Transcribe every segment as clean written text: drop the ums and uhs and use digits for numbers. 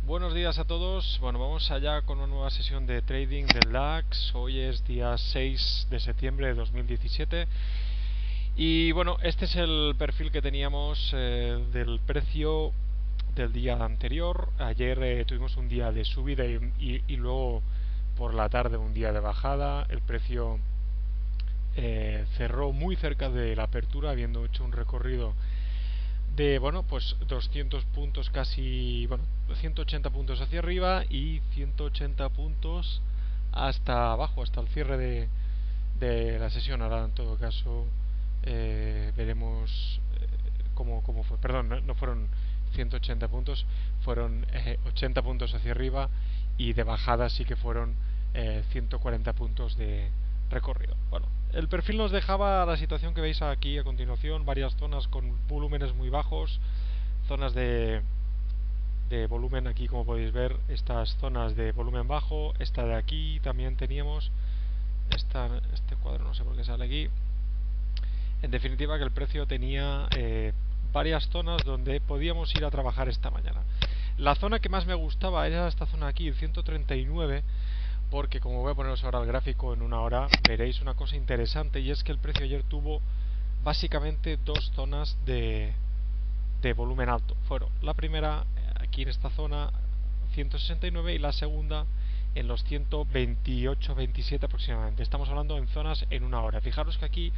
Buenos días a todos. Bueno, vamos allá con una nueva sesión de trading del DAX. Hoy es día 6 de septiembre de 2017. Y bueno, este es el perfil que teníamos del precio del día anterior. Ayer tuvimos un día de subida y luego por la tarde un día de bajada. El precio cerró muy cerca de la apertura, habiendo hecho un recorrido de, bueno, pues 200 puntos casi, bueno, 180 puntos hacia arriba y 180 puntos hasta abajo, hasta el cierre de la sesión. Ahora, en todo caso, veremos cómo fue. Perdón, no fueron 180 puntos, fueron 80 puntos hacia arriba, y de bajada sí que fueron 140 puntos de recorrido. Bueno, el perfil nos dejaba la situación que veis aquí a continuación: varias zonas con volúmenes muy bajos, zonas de volumen aquí, como podéis ver, estas zonas de volumen bajo. Esta de aquí también teníamos, este cuadro no sé por qué sale aquí. En definitiva, que el precio tenía varias zonas donde podíamos ir a trabajar esta mañana. La zona que más me gustaba era esta zona aquí, el 139, porque como voy a poneros ahora el gráfico en una hora, veréis una cosa interesante, y es que el precio ayer tuvo básicamente dos zonas de volumen alto. Fueron la primera aquí en esta zona 169 y la segunda en los 128-27 aproximadamente. Estamos hablando en zonas en una hora. Fijaros que aquí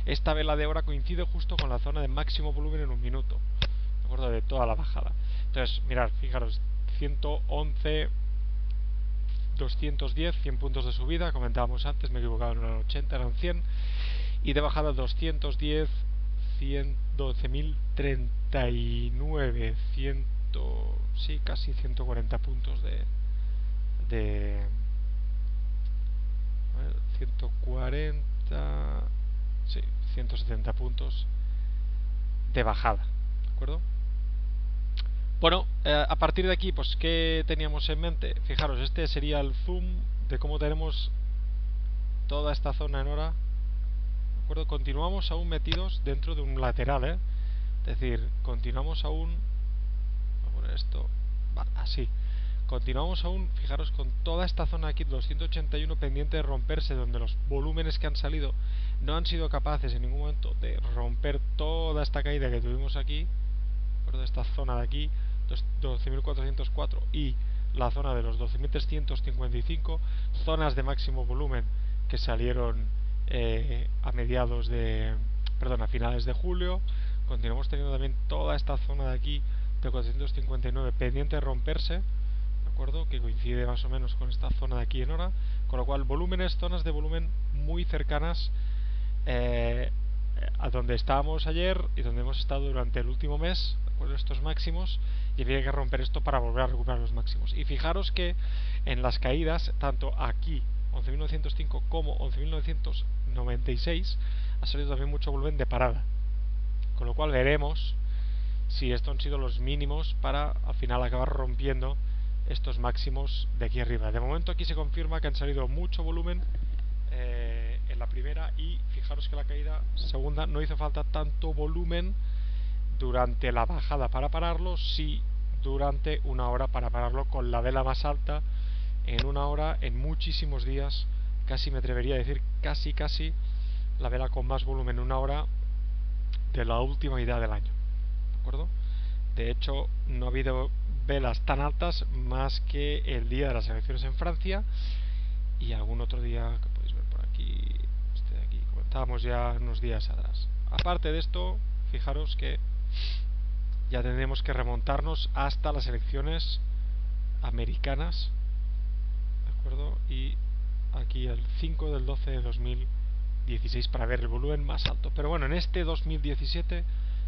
esta vela de hora coincide justo con la zona de máximo volumen en un minuto, ¿de acuerdo? De toda la bajada. Entonces, mirad, fijaros, 111, 210, 100 puntos de subida, comentábamos antes, me he equivocado, no eran 80, eran 100, y de bajada 210, 112.039, sí, casi 140 puntos de 140, sí, 170 puntos de bajada, ¿de acuerdo? Bueno, a partir de aquí, pues, ¿qué teníamos en mente? Fijaros, este sería el zoom de cómo tenemos toda esta zona en hora, ¿de acuerdo? Continuamos aún metidos dentro de un lateral, es decir, continuamos aún, voy a poner esto, vale, así. Continuamos aún, fijaros, con toda esta zona aquí, 281, pendiente de romperse, donde los volúmenes que han salido no han sido capaces en ningún momento de romper toda esta caída que tuvimos aquí, ¿de esta zona de aquí, 12.404, y la zona de los 12.355, zonas de máximo volumen que salieron a mediados de, perdón, a finales de julio. Continuamos teniendo también toda esta zona de aquí de 459 pendiente de romperse, ¿de acuerdo? Que coincide más o menos con esta zona de aquí en hora, con lo cual volúmenes, zonas de volumen muy cercanas a donde estábamos ayer y donde hemos estado durante el último mes, ¿de acuerdo? Estos máximos, y había que romper esto para volver a recuperar los máximos. Y fijaros que en las caídas, tanto aquí 11.905 como 11.996, ha salido también mucho volumen de parada, con lo cual veremos si estos han sido los mínimos para al final acabar rompiendo estos máximos de aquí arriba. De momento aquí se confirma que han salido mucho volumen en la primera, y fijaros que la caída segunda no hizo falta tanto volumen durante la bajada para pararlo, sí durante una hora para pararlo, con la vela más alta en una hora en muchísimos días. Casi me atrevería a decir casi la vela con más volumen en una hora de la última mitad del año, ¿de acuerdo? De hecho, no ha habido velas tan altas más que el día de las elecciones en Francia y algún otro día que podéis ver por aquí, este de aquí, comentábamos ya unos días atrás. Aparte de esto, fijaros que ya tendremos que remontarnos hasta las elecciones americanas, ¿de acuerdo? Y aquí el 5 del 12 de 2016 para ver el volumen más alto. Pero bueno, en este 2017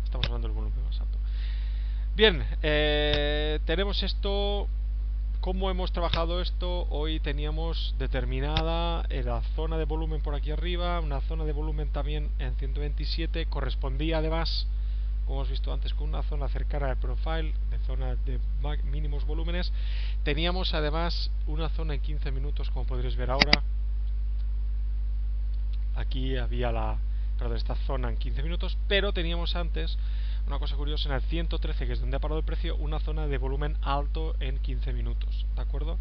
estamos hablando del volumen más alto. Bien, tenemos esto. ¿Cómo hemos trabajado esto? Hoy teníamos determinada la zona de volumen por aquí arriba, una zona de volumen también en 127, correspondía además, como hemos visto antes, con una zona cercana al profile, de zona de mínimos volúmenes. Teníamos además una zona en 15 minutos, como podréis ver ahora. Aquí había perdón, esta zona en 15 minutos, pero teníamos antes una cosa curiosa en el 113, que es donde ha parado el precio, una zona de volumen alto en 15 minutos, ¿de acuerdo?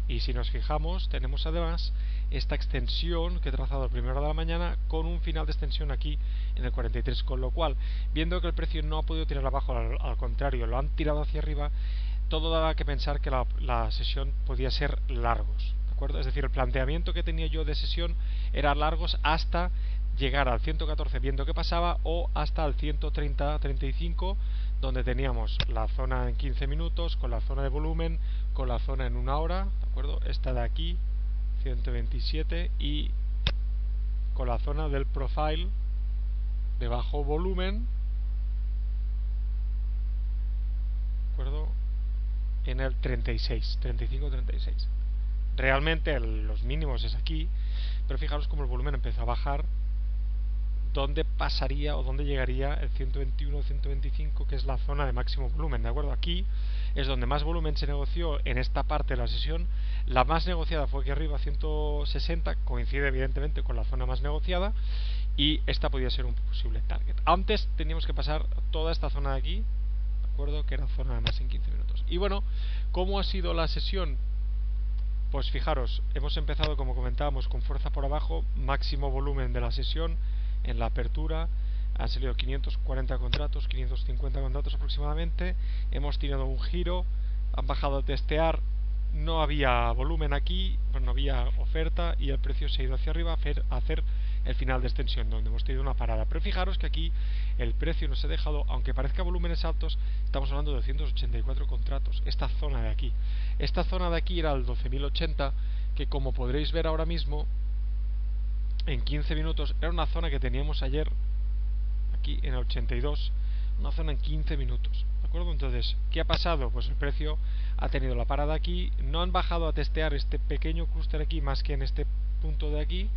Y si nos fijamos, tenemos además esta extensión que he trazado a primera hora de la mañana con un final de extensión aquí en el 43, con lo cual, viendo que el precio no ha podido tirar abajo, al contrario, lo han tirado hacia arriba, todo daba que pensar que la sesión podía ser largos, ¿de acuerdo? Es decir, el planteamiento que tenía yo de sesión era largos hasta llegar al 114 viendo qué pasaba, o hasta el 130-35, donde teníamos la zona en 15 minutos con la zona de volumen, con la zona en una hora, ¿de acuerdo? Esta de aquí, 127, y con la zona del profile de bajo volumen, ¿de acuerdo? En el 36, 35-36. Realmente los mínimos es aquí, pero fijaros como el volumen empezó a bajar, dónde pasaría o dónde llegaría el 121 o 125, que es la zona de máximo volumen, ¿de acuerdo? Aquí es donde más volumen se negoció en esta parte de la sesión. La más negociada fue aquí arriba, 160, coincide evidentemente con la zona más negociada, y esta podía ser un posible target. Antes teníamos que pasar toda esta zona de aquí, ¿de acuerdo? Que era zona de más en 15 minutos. Y bueno, ¿cómo ha sido la sesión? Pues fijaros, hemos empezado, como comentábamos, con fuerza por abajo, máximo volumen de la sesión. En la apertura han salido 540 contratos, 550 contratos aproximadamente. Hemos tenido un giro, han bajado a testear, no había volumen aquí, no había oferta, y el precio se ha ido hacia arriba a hacer el final de extensión, donde hemos tenido una parada. Pero fijaros que aquí el precio nos ha dejado, aunque parezca volúmenes altos, estamos hablando de 284 contratos. Esta zona de aquí era el 12.080, que como podréis ver ahora mismo, en 15 minutos, era una zona que teníamos ayer, aquí en el 82, una zona en 15 minutos, ¿de acuerdo? Entonces, ¿qué ha pasado? Pues el precio ha tenido la parada aquí, no han bajado a testear este pequeño clúster aquí más que en este punto de aquí.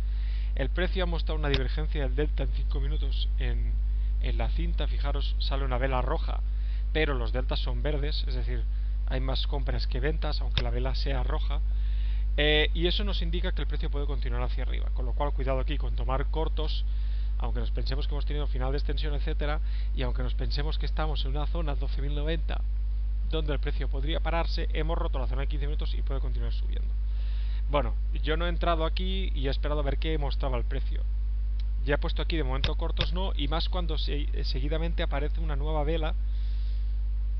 El precio ha mostrado una divergencia del delta en 5 minutos en la cinta. Fijaros, sale una vela roja, pero los deltas son verdes, es decir, hay más compras que ventas, aunque la vela sea roja. Y eso nos indica que el precio puede continuar hacia arriba, con lo cual cuidado aquí con tomar cortos, aunque nos pensemos que hemos tenido final de extensión, etcétera, y aunque nos pensemos que estamos en una zona 12.090 donde el precio podría pararse, hemos roto la zona de 15 minutos y puede continuar subiendo. Bueno, yo no he entrado aquí y he esperado a ver qué mostraba el precio. Ya he puesto aquí de momento cortos no, y más cuando seguidamente aparece una nueva vela,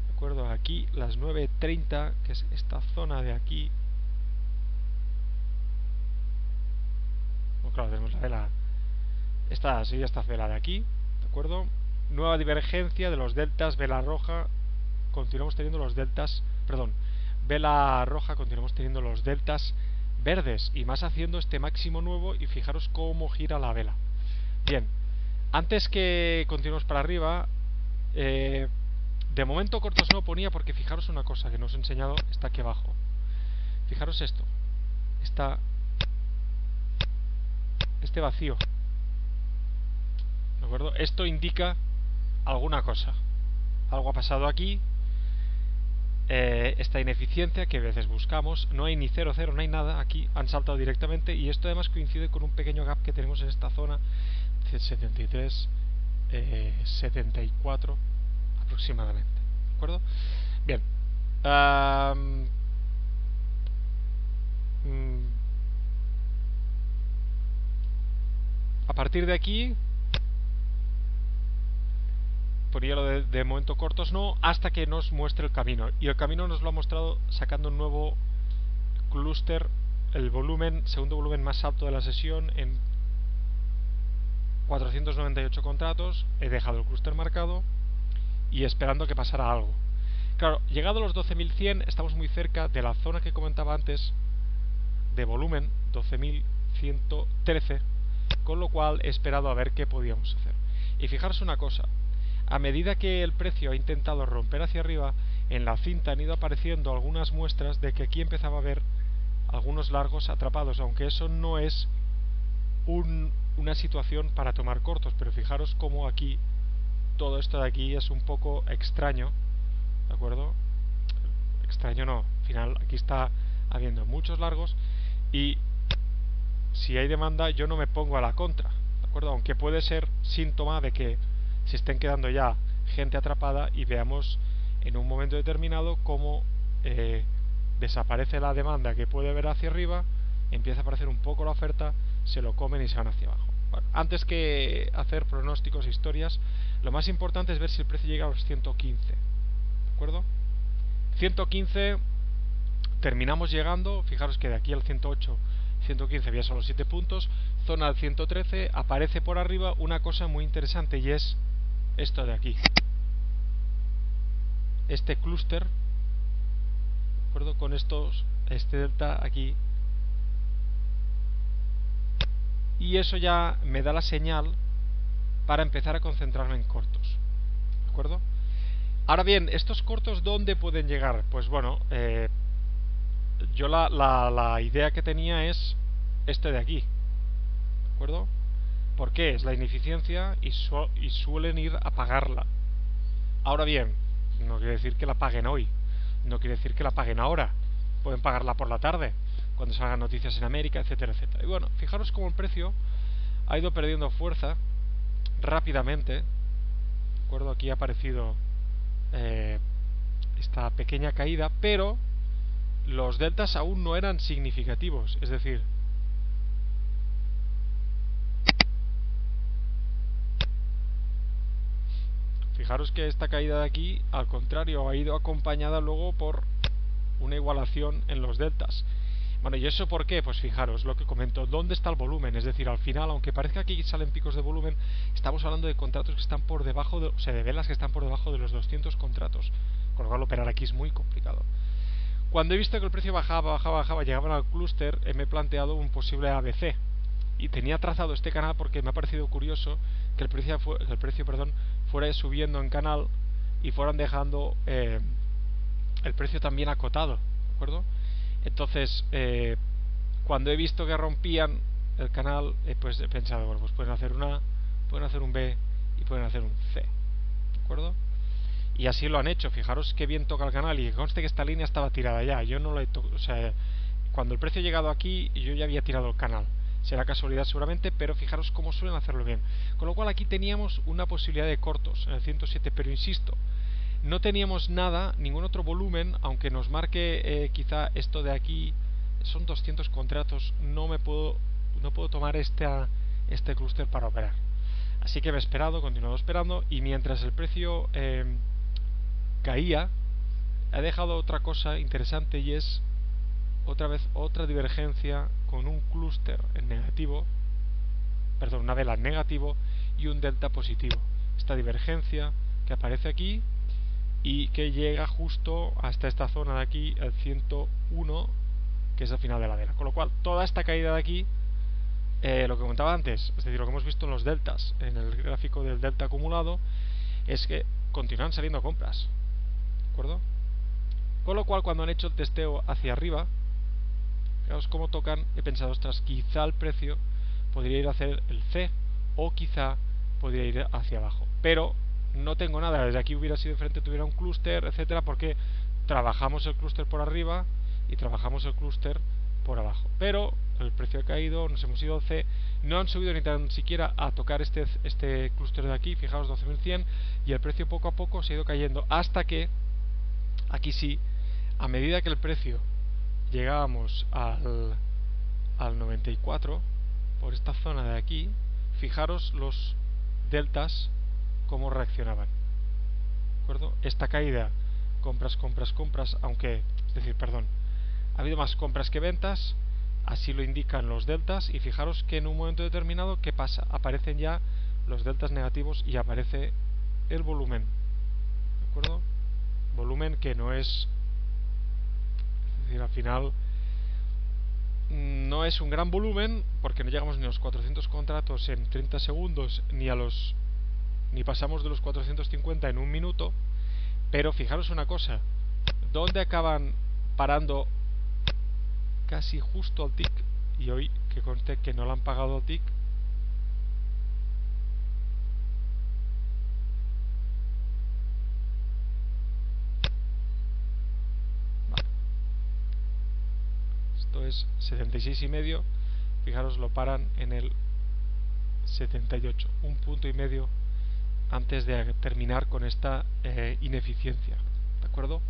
¿de acuerdo? Aquí las 9.30, que es esta zona de aquí. Bueno, claro, tenemos la vela, esta vela de aquí, ¿de acuerdo? Nueva divergencia de los deltas, vela roja, continuamos teniendo los deltas, perdón, vela roja, continuamos teniendo los deltas verdes, y más haciendo este máximo nuevo, y fijaros cómo gira la vela. Bien, antes que continuemos para arriba, de momento cortos no ponía, porque fijaros una cosa que no os he enseñado, está aquí abajo. Fijaros esto, este vacío, ¿de acuerdo? Esto indica alguna cosa, algo ha pasado aquí. Esta ineficiencia que a veces buscamos, no hay ni 0,0, no hay nada, aquí han saltado directamente, y esto además coincide con un pequeño gap que tenemos en esta zona, 73, 74 aproximadamente, ¿de acuerdo? Bien, a partir de aquí ponía lo de momento cortos no, hasta que nos muestre el camino, y el camino nos lo ha mostrado sacando un nuevo clúster, el volumen, segundo volumen más alto de la sesión, en 498 contratos. He dejado el clúster marcado y esperando que pasara algo. Claro, llegado a los 12.100 estamos muy cerca de la zona que comentaba antes de volumen, 12.113, con lo cual he esperado a ver qué podíamos hacer. Y fijaros una cosa, a medida que el precio ha intentado romper hacia arriba, en la cinta han ido apareciendo algunas muestras de que aquí empezaba a haber algunos largos atrapados, aunque eso no es una situación para tomar cortos, pero fijaros cómo aquí todo esto de aquí es un poco extraño, ¿de acuerdo? Extraño no, al final aquí está habiendo muchos largos, y si hay demanda yo no me pongo a la contra, ¿de acuerdo? Aunque puede ser síntoma de que se estén quedando ya gente atrapada y veamos en un momento determinado cómo desaparece la demanda que puede ver hacia arriba, empieza a aparecer un poco la oferta, se lo comen y se van hacia abajo. Bueno, antes que hacer pronósticos e historias, lo más importante es ver si el precio llega a los 115, ¿de acuerdo? 115 terminamos llegando, fijaros que de aquí al 108 115 había solo 7 puntos, zona del 113, aparece por arriba una cosa muy interesante y es esto de aquí, este clúster, ¿de acuerdo? Con este delta aquí, y eso ya me da la señal para empezar a concentrarme en cortos, ¿de acuerdo? Ahora bien, estos cortos ¿dónde pueden llegar? Pues bueno, yo la idea que tenía es este de aquí, ¿de acuerdo? ¿Por qué? Es la ineficiencia y suelen ir a pagarla. Ahora bien, no quiere decir que la paguen hoy, no quiere decir que la paguen ahora, pueden pagarla por la tarde, cuando salgan noticias en América, etcétera, etcétera. Y bueno, fijaros cómo el precio ha ido perdiendo fuerza rápidamente, ¿de acuerdo? Aquí ha aparecido esta pequeña caída, pero los deltas aún no eran significativos, es decir, fijaros que esta caída de aquí, al contrario, ha ido acompañada luego por una igualación en los deltas. Bueno, ¿y eso por qué? Pues fijaros lo que comento, ¿dónde está el volumen? Es decir, al final, aunque parezca que aquí salen picos de volumen, estamos hablando de contratos que están por debajo, o sea, de velas que están por debajo de los 200 contratos, con lo cual operar aquí es muy complicado. Cuando he visto que el precio bajaba, llegaban al clúster, me he planteado un posible ABC. Y tenía trazado este canal porque me ha parecido curioso que el precio, fuera subiendo en canal y fueran dejando el precio también acotado, ¿de acuerdo? Entonces, cuando he visto que rompían el canal, pues he pensado, bueno, pues pueden hacer un A, pueden hacer un B y pueden hacer un C, ¿de acuerdo? Y así lo han hecho. Fijaros qué bien toca el canal y conste que esta línea estaba tirada ya. Yo no lo he tocado, o sea, cuando el precio ha llegado aquí, yo ya había tirado el canal. Será casualidad seguramente, pero fijaros cómo suelen hacerlo bien. Con lo cual aquí teníamos una posibilidad de cortos en el 107, pero insisto, no teníamos nada, ningún otro volumen, aunque nos marque quizá esto de aquí, son 200 contratos, no puedo tomar este clúster para operar. Así que me he esperado, he continuado esperando, y mientras el precio caía, he dejado otra cosa interesante y es otra vez otra divergencia con un clúster en negativo, perdón, una vela en negativo y un delta positivo. Esta divergencia que aparece aquí y que llega justo hasta esta zona de aquí, el 101, que es el final de la vela. Con lo cual, toda esta caída de aquí, lo que comentaba antes, es decir, lo que hemos visto en los deltas, en el gráfico del delta acumulado, es que continúan saliendo compras, ¿de acuerdo? Con lo cual, cuando han hecho el testeo hacia arriba, fijaos cómo tocan, he pensado, ostras, quizá el precio podría ir a hacer el C, o quizá podría ir hacia abajo, pero no tengo nada. Desde aquí hubiera sido diferente, tuviera un clúster, etcétera, porque trabajamos el clúster por arriba y trabajamos el clúster por abajo, pero el precio ha caído, nos hemos ido al C, no han subido ni tan siquiera a tocar este clúster de aquí, fijaos, 12.100, y el precio poco a poco se ha ido cayendo hasta que aquí sí, a medida que el precio llegábamos al 94 por esta zona de aquí, fijaros los deltas cómo reaccionaban, ¿de acuerdo? Esta caída, compras, aunque, es decir, perdón, ha habido más compras que ventas, así lo indican los deltas, y fijaros que en un momento determinado, ¿qué pasa? Aparecen ya los deltas negativos y aparece el volumen, ¿de acuerdo? Volumen que no es decir, al final no es un gran volumen porque no llegamos ni a los 400 contratos en 30 segundos ni pasamos de los 450 en un minuto, pero fijaros una cosa, ¿dónde acaban parando? Casi justo al tick, y hoy que conste que no le han pagado al tick. Vale. Esto es 76,5, fijaros, lo paran en el 2078, un punto y medio antes de terminar con esta ineficiencia, ¿de acuerdo?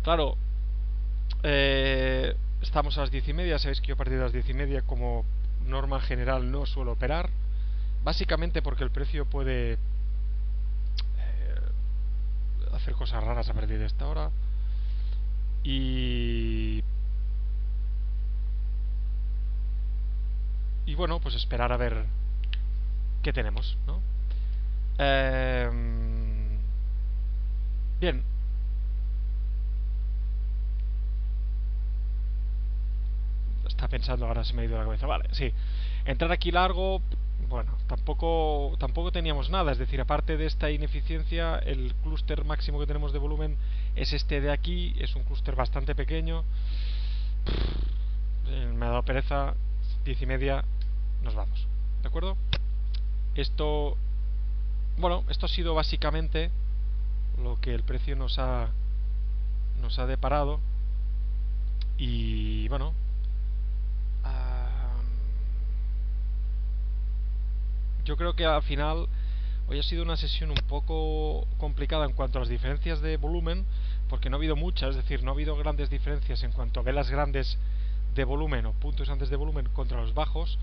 Claro, estamos a las 10:30, sabéis que yo a partir de las 10:30 como norma general no suelo operar, básicamente porque el precio puede hacer cosas raras a partir de esta hora y bueno, pues esperar a ver qué tenemos, ¿no? Bien. Está pensando, ahora se me ha ido la cabeza. Vale, sí. Entrar aquí largo, bueno, tampoco teníamos nada. Es decir, aparte de esta ineficiencia, el clúster máximo que tenemos de volumen es este de aquí. Es un clúster bastante pequeño. Me ha dado pereza. 10:30, nos vamos. ¿De acuerdo? Esto, bueno, esto ha sido básicamente lo que el precio nos ha deparado. Y bueno, yo creo que al final hoy ha sido una sesión un poco complicada en cuanto a las diferencias de volumen, porque no ha habido muchas, es decir, no ha habido grandes diferencias en cuanto a velas grandes de volumen o puntos antes de volumen contra los bajos,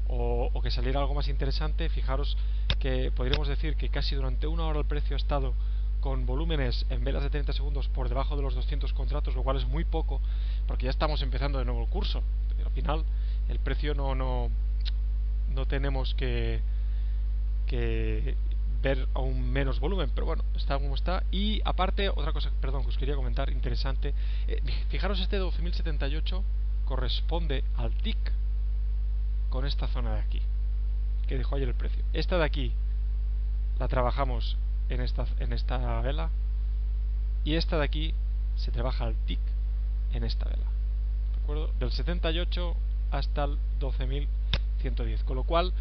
o que saliera algo más interesante. Fijaros que podríamos decir que casi durante una hora el precio ha estado con volúmenes en velas de 30 segundos por debajo de los 200 contratos, lo cual es muy poco, porque ya estamos empezando de nuevo el curso. Al final el precio no tenemos que ver aún menos volumen, pero bueno, está como está. Y aparte, otra cosa, perdón, que os quería comentar, interesante, fijaros, este 12.078 corresponde al tick con esta zona de aquí que dejó ayer el precio. Esta de aquí la trabajamos en esta vela, y esta de aquí se trabaja al tick en esta vela, ¿de acuerdo? Del 78 hasta el 12.110, con lo cual,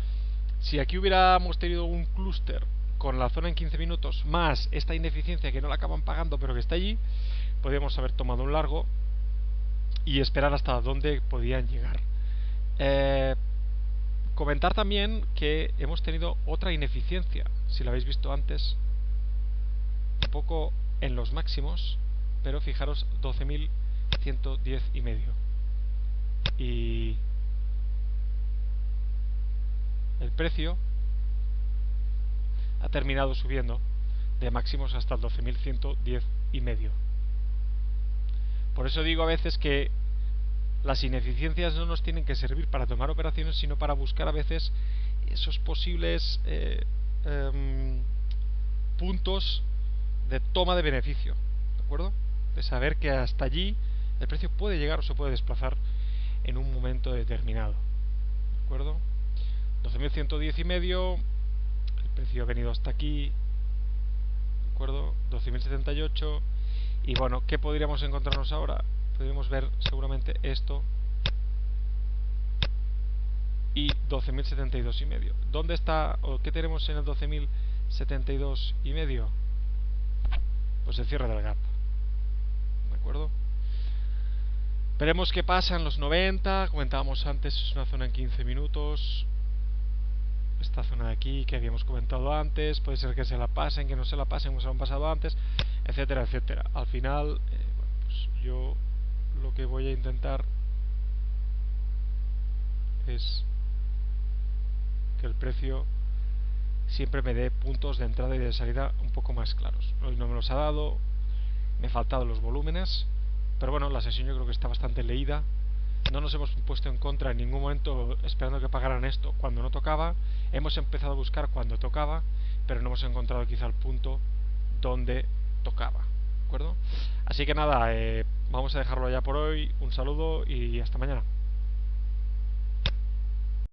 si aquí hubiéramos tenido un clúster con la zona en 15 minutos más esta ineficiencia que no la acaban pagando pero que está allí, podríamos haber tomado un largo y esperar hasta dónde podían llegar. Comentar también que hemos tenido otra ineficiencia, si la habéis visto antes, un poco en los máximos, pero fijaros, 12.110 y medio, y el precio ha terminado subiendo de máximos hasta el 12.110 y medio. Por eso digo a veces que las ineficiencias no nos tienen que servir para tomar operaciones, sino para buscar a veces esos posibles puntos de toma de beneficio, ¿de acuerdo? De saber que hasta allí el precio puede llegar o se puede desplazar en un momento determinado, ¿de acuerdo? 12.110 y medio, el precio ha venido hasta aquí, ¿de acuerdo? 12.078. Y bueno, ¿qué podríamos encontrarnos ahora? Podríamos ver seguramente esto y 12.072 y medio. ¿Dónde está o qué tenemos en el 12.072 y medio? Pues el cierre del gap, ¿de acuerdo? Veremos qué pasa en los 90. Comentábamos antes, es una zona en 15 minutos. Esta zona de aquí que habíamos comentado antes, puede ser que se la pasen, que no se la pasen como se lo han pasado antes, etcétera, etcétera. Al final, bueno, pues yo lo que voy a intentar es que el precio siempre me dé puntos de entrada y de salida un poco más claros. Hoy no me los ha dado, me han faltado los volúmenes, pero bueno, la sesión yo creo que está bastante leída. No nos hemos puesto en contra en ningún momento esperando que pagaran esto cuando no tocaba. Hemos empezado a buscar cuando tocaba, pero no hemos encontrado quizá el punto donde tocaba, ¿de acuerdo? Así que nada, vamos a dejarlo ya por hoy. Un saludo y hasta mañana.